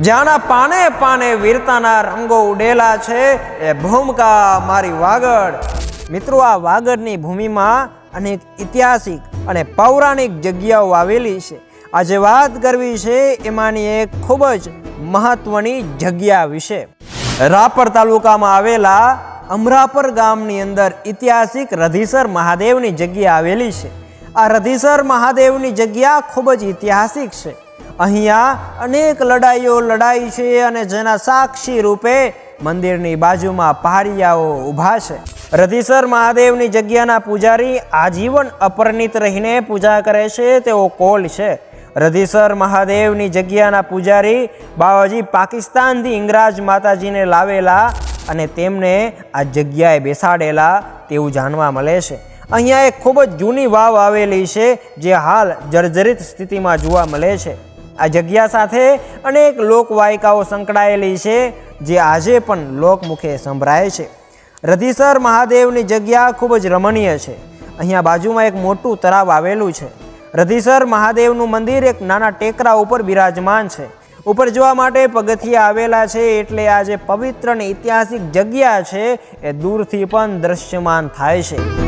જ્યાંના પાને પાને વીરતાના રંગો ઉડેલા છે એ ભૂમકા મારી વાગડ. મિત્રો, આ વાગડની ભૂમિમાં અનેક ઐતિહાસિક અને પૌરાણિક જગ્યાઓ આવેલી છે. આજે વાત કરવી છે એમાંની એક ખૂબ જ મહત્વની જગ્યા વિશે. રાપર તાલુકામાં આવેલા અમરાપર ગામની અંદર ઐતિહાસિક રધીસર મહાદેવની જગ્યા આવેલી છે. આ રધીસર મહાદેવની જગ્યા ખૂબ જ ઐતિહાસિક છે. અહીંયા અનેક લડાઈઓ લડાઈ છે અને જેના સાક્ષી રૂપે મંદિરની બાજુમાં પહાડિયાઓ ઊભા છે. રધીસર મહાદેવની જગ્યાના પૂજારી આજીવન અપરિણિત રહીને પૂજા કરે છે તેઓ કોલ છે. રધીસર મહાદેવની જગ્યાના પૂજારી બાવાજી પાકિસ્તાનથી ઇંગરાજ માતાજીને લાવેલા અને તેમને આ જગ્યાએ બેસાડેલા તેવું જાણવા મળે છે. અહીંયા એક ખૂબ જ જૂની વાવ આવેલી છે જે હાલ જર્જરિત સ્થિતિમાં જોવા મળે છે. આ જગ્યા સાથે અનેક લોકવાયકાઓ સંકળાયેલી છે જે આજે પણ લોકમુખે સંભળાય છે. રધીસર મહાદેવની જગ્યા ખૂબ જ રમણીય છે. અહીંયા બાજુમાં એક મોટું તળાવ આવેલું છે. રધીસર મહાદેવનું મંદિર એક નાના ટેકરા ઉપર બિરાજમાન છે. ઉપર જવા માટે પગથિયા આવેલા છે એટલે આ જે પવિત્ર અને ઐતિહાસિક જગ્યા છે એ દૂરથી પણ દ્રશ્યમાન થાય છે.